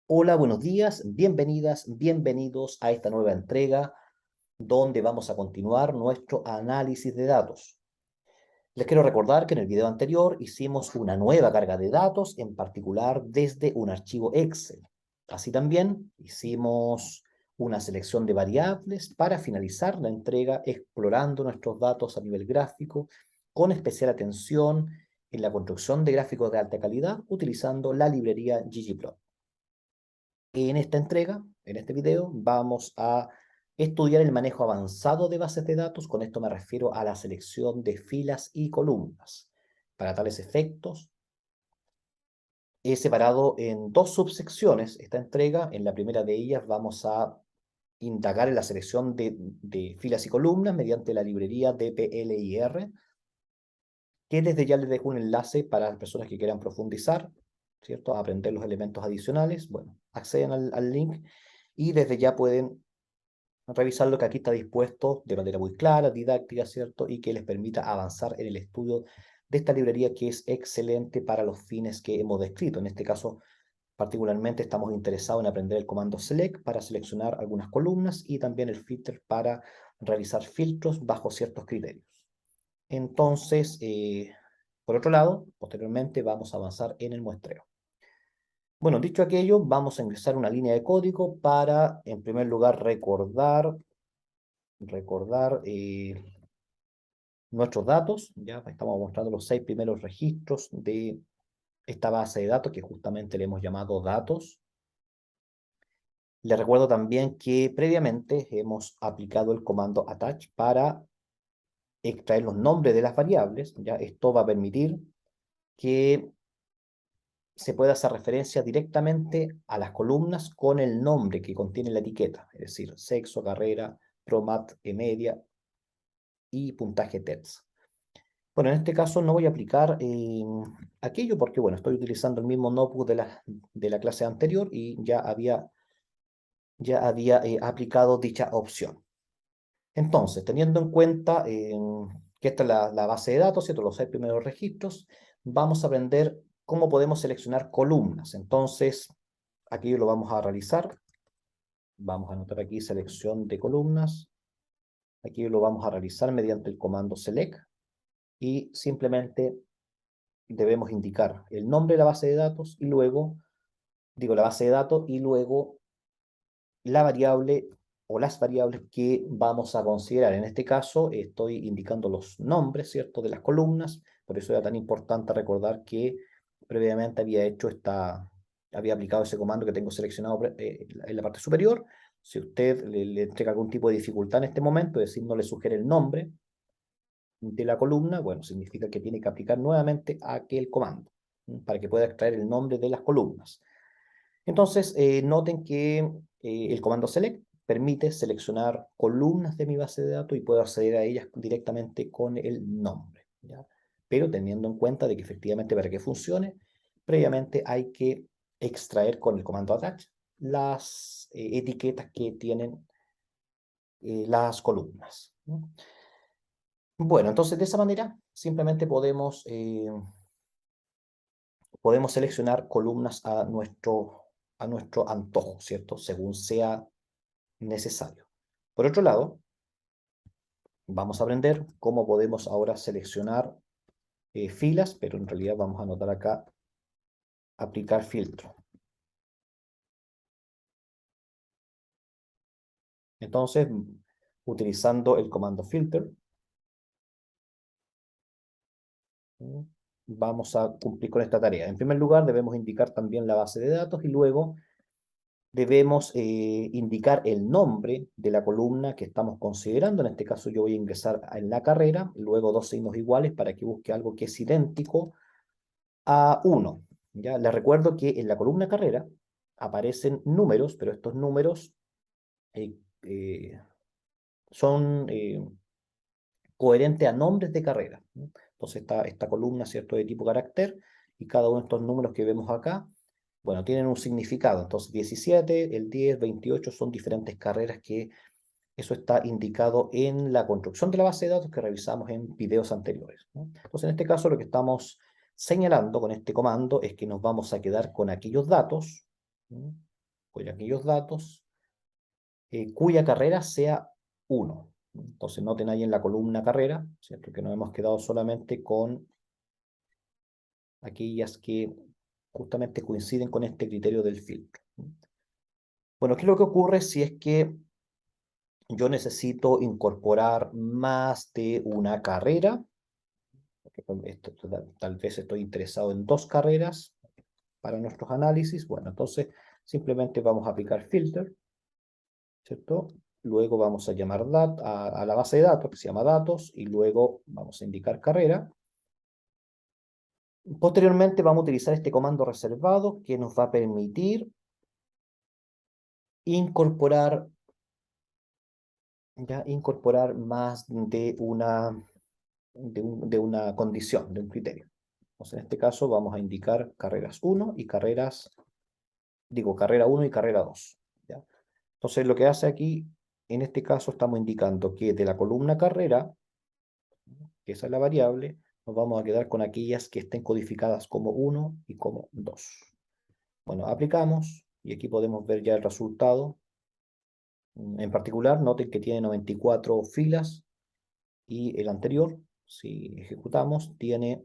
Hola, buenos días, bienvenidas, bienvenidos a esta nueva entrega donde vamos a continuar nuestro análisis de datos. Les quiero recordar que en el video anterior hicimos una nueva carga de datos, en particular desde un archivo Excel. Así también hicimos una selección de variables para finalizar la entrega explorando nuestros datos a nivel gráfico, con especial atención en la construcción de gráficos de alta calidad utilizando la librería ggplot. En esta entrega, en este video, vamos a estudiar el manejo avanzado de bases de datos. Con esto me refiero a la selección de filas y columnas. Para tales efectos, he separado en dos subsecciones esta entrega. En la primera de ellas vamos a indagar en la selección de filas y columnas mediante la librería dplyr, que desde ya les dejo un enlace para las personas que quieran profundizar, ¿cierto? A aprender los elementos adicionales. Bueno, acceden al link y desde ya pueden revisar lo que aquí está dispuesto de manera muy clara, didáctica, ¿cierto? Y que les permita avanzar en el estudio de esta librería que es excelente para los fines que hemos descrito. En este caso, particularmente estamos interesados en aprender el comando select para seleccionar algunas columnas y también el filter para realizar filtros bajo ciertos criterios. Entonces, por otro lado, posteriormente vamos a avanzar en el muestreo. Bueno, dicho aquello, vamos a ingresar una línea de código para, en primer lugar, recordar nuestros datos. Ya estamos mostrando los 6 primeros registros de esta base de datos que justamente le hemos llamado datos. Les recuerdo también que previamente hemos aplicado el comando attach para extraer los nombres de las variables. Ya esto va a permitir que se puede hacer referencia directamente a las columnas con el nombre que contiene la etiqueta, es decir, sexo, carrera, promat, media y puntaje TETS. Bueno, en este caso no voy a aplicar aquello porque, bueno, estoy utilizando el mismo notebook de la clase anterior y ya había aplicado dicha opción. Entonces, teniendo en cuenta que esta es la base de datos, ¿cierto? Los 6 primeros registros, vamos a aprender cómo podemos seleccionar columnas. Entonces, aquí lo vamos a realizar. Vamos a anotar aquí selección de columnas. Aquí lo vamos a realizar mediante el comando select y simplemente debemos indicar el nombre de la base de datos y luego, digo la base de datos y luego la variable o las variables que vamos a considerar. En este caso estoy indicando los nombres, ¿cierto?, de las columnas. Por eso era tan importante recordar que previamente había aplicado ese comando que tengo seleccionado en la parte superior. Si usted le entrega algún tipo de dificultad en este momento, es decir, no le sugiere el nombre de la columna, bueno, significa que tiene que aplicar nuevamente aquel comando para que pueda extraer el nombre de las columnas. Entonces, noten que el comando select permite seleccionar columnas de mi base de datos y puedo acceder a ellas directamente con el nombre, ¿ya? Pero teniendo en cuenta de que efectivamente para que funcione, previamente hay que extraer con el comando attach las etiquetas que tienen las columnas, ¿no? Bueno, entonces de esa manera simplemente podemos seleccionar columnas a nuestro antojo, ¿cierto? Según sea necesario. Por otro lado, vamos a aprender cómo podemos ahora seleccionar filas, pero en realidad vamos a anotar acá aplicar filtro. Entonces, utilizando el comando filter, vamos a cumplir con esta tarea. En primer lugar, debemos indicar también la base de datos y luego debemos indicar el nombre de la columna que estamos considerando. En este caso yo voy a ingresar en la carrera, luego dos signos iguales para que busque algo que es idéntico a 1. ¿Ya? Les recuerdo que en la columna carrera aparecen números, pero estos números eh, eh, son coherentes a nombres de carrera, ¿no? Entonces esta columna, ¿cierto?, de tipo carácter, y cada uno de estos números que vemos acá, bueno, tienen un significado. Entonces 17, el 10, 28 son diferentes carreras que eso está indicado en la construcción de la base de datos que revisamos en videos anteriores, ¿no? Entonces en este caso lo que estamos señalando con este comando es que nos vamos a quedar con aquellos datos, ¿no?, por aquellos datos cuya carrera sea 1. Entonces noten ahí en la columna carrera, ¿cierto? Que nos hemos quedado solamente con aquellas que justamente coinciden con este criterio del filtro. Bueno, ¿qué es lo que ocurre si es que yo necesito incorporar más de una carrera? Tal vez estoy interesado en 2 carreras para nuestros análisis. Bueno, entonces simplemente vamos a aplicar filter, ¿cierto? Luego vamos a llamar a la base de datos, que se llama datos, y luego vamos a indicar carrera. Posteriormente vamos a utilizar este comando reservado que nos va a permitir incorporar, más de una condición, de un criterio. Entonces, en este caso vamos a indicar carreras 1 y carrera 1 y carrera 2. ¿Ya? Entonces, lo que hace aquí, en este caso, estamos indicando que de la columna carrera, que esa es la variable, nos vamos a quedar con aquellas que estén codificadas como 1 y como 2. Bueno, aplicamos y aquí podemos ver ya el resultado. En particular, noten que tiene 94 filas y el anterior, si ejecutamos, tiene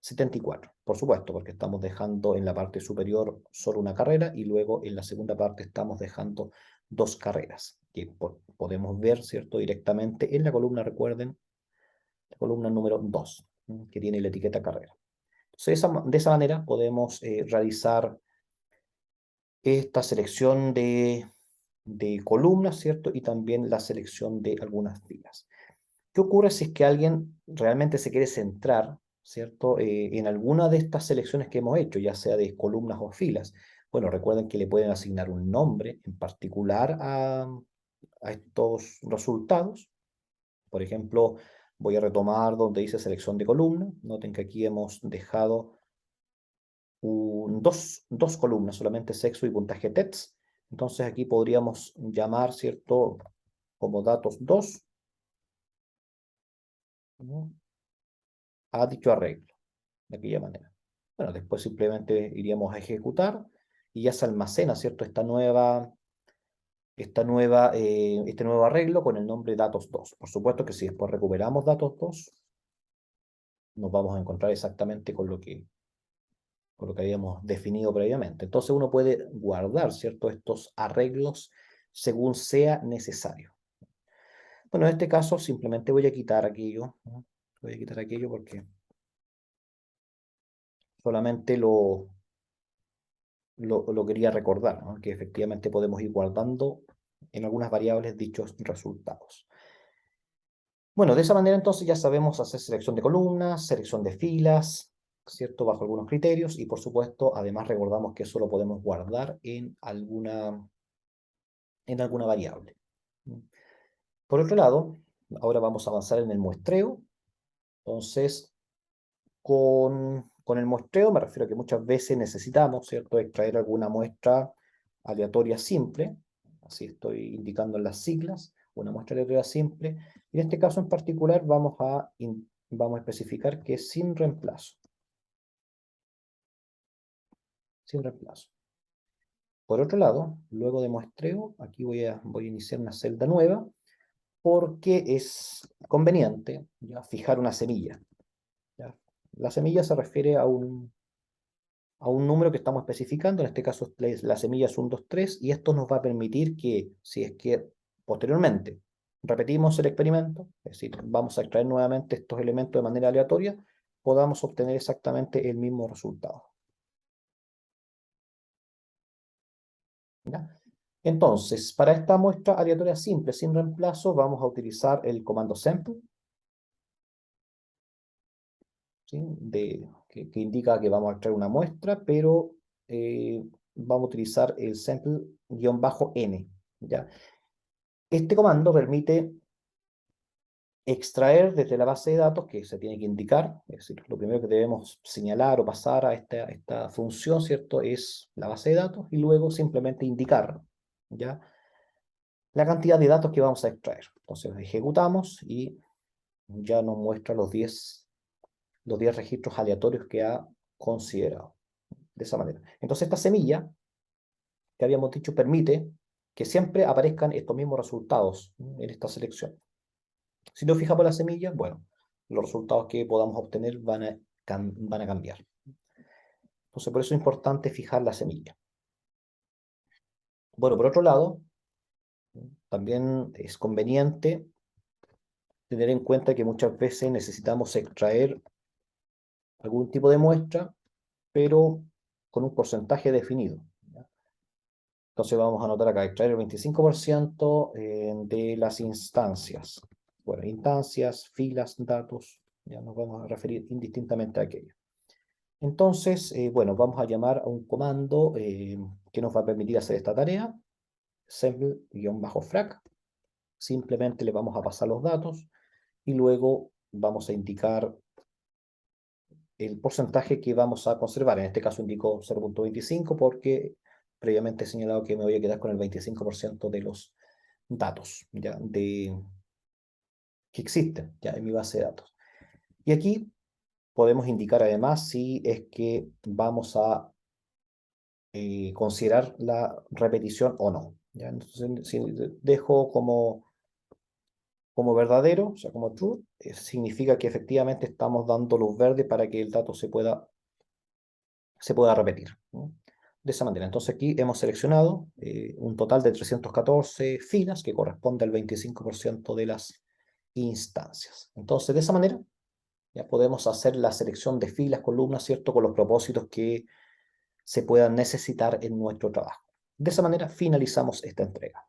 74. Por supuesto, porque estamos dejando en la parte superior solo una carrera y luego en la segunda parte estamos dejando 2 carreras que podemos ver, ¿cierto? Directamente en la columna, recuerden, la columna número 2, que tiene la etiqueta carrera. Entonces, de esa manera podemos realizar esta selección de columnas, ¿cierto? Y también la selección de algunas filas. ¿Qué ocurre si es que alguien realmente se quiere centrar, ¿cierto? En alguna de estas selecciones que hemos hecho, ya sea de columnas o filas? Bueno, recuerden que le pueden asignar un nombre en particular a estos resultados. Por ejemplo, voy a retomar donde dice selección de columna. Noten que aquí hemos dejado dos columnas, solamente sexo y puntaje TETS. Entonces aquí podríamos llamar, ¿cierto? Como datos 2, ¿no? A dicho arreglo, de aquella manera. Bueno, después simplemente iríamos a ejecutar y ya se almacena, ¿cierto? Este nuevo arreglo con el nombre datos 2. Por supuesto que si después recuperamos datos 2, nos vamos a encontrar exactamente con lo que habíamos definido previamente. Entonces uno puede guardar, ¿cierto? Estos arreglos según sea necesario. Bueno, en este caso simplemente voy a quitar aquello, ¿no? Voy a quitar aquello porque solamente lo quería recordar, ¿no? Que efectivamente podemos ir guardando en algunas variables dichos resultados. Bueno, de esa manera entonces ya sabemos hacer selección de columnas, selección de filas, ¿cierto? Bajo algunos criterios y por supuesto, además recordamos que eso lo podemos guardar en alguna variable. Por otro lado, ahora vamos a avanzar en el muestreo. Entonces, con el muestreo me refiero a que muchas veces necesitamos, ¿cierto?, extraer alguna muestra aleatoria simple. Así estoy indicando en las siglas, una muestra aleatoria simple. Y en este caso en particular vamos a especificar que es sin reemplazo. Sin reemplazo. Por otro lado, luego de muestreo, aquí voy a iniciar una celda nueva porque es conveniente ya fijar una semilla. ¿Ya? La semilla se refiere a un número que estamos especificando, en este caso la semilla es 1, 2, 3, y esto nos va a permitir que, si es que posteriormente repetimos el experimento, es decir, vamos a extraer nuevamente estos elementos de manera aleatoria, podamos obtener exactamente el mismo resultado. ¿Ya? Entonces, para esta muestra aleatoria simple, sin reemplazo, vamos a utilizar el comando sample, ¿sí? Que indica que vamos a extraer una muestra, pero vamos a utilizar el sample-n. ¿Ya? Este comando permite extraer desde la base de datos que se tiene que indicar, es decir, lo primero que debemos señalar o pasar a esta función, ¿cierto? Es la base de datos y luego simplemente indicar, ¿ya? La cantidad de datos que vamos a extraer. Entonces ejecutamos y ya nos muestra los 10 registros aleatorios que ha considerado. De esa manera. Entonces esta semilla que habíamos dicho permite que siempre aparezcan estos mismos resultados en esta selección. Si nos fijamos las semillas, bueno, los resultados que podamos obtener van a cambiar. Entonces, por eso es importante fijar la semilla. Bueno, por otro lado, también es conveniente tener en cuenta que muchas veces necesitamos extraer algún tipo de muestra, pero con un porcentaje definido. Entonces vamos a anotar acá, extraer el 25% de las instancias. Bueno, instancias, filas, datos, ya nos vamos a referir indistintamente a aquello. Entonces, bueno, vamos a llamar a un comando que nos va a permitir hacer esta tarea, semple-frac. Simplemente le vamos a pasar los datos y luego vamos a indicar el porcentaje que vamos a conservar. En este caso indico 0.25 porque previamente he señalado que me voy a quedar con el 25% de los datos ¿ya? Que existen ya en mi base de datos. Y aquí podemos indicar además si es que vamos a considerar la repetición o no. ¿Ya? Entonces, si dejo como verdadero, o sea, como true, significa que efectivamente estamos dando luz verde para que el dato se pueda repetir, ¿no? De esa manera. Entonces aquí hemos seleccionado un total de 314 filas que corresponde al 25% de las instancias. Entonces, de esa manera, ya podemos hacer la selección de filas, columnas, ¿cierto? Con los propósitos que se puedan necesitar en nuestro trabajo. De esa manera finalizamos esta entrega.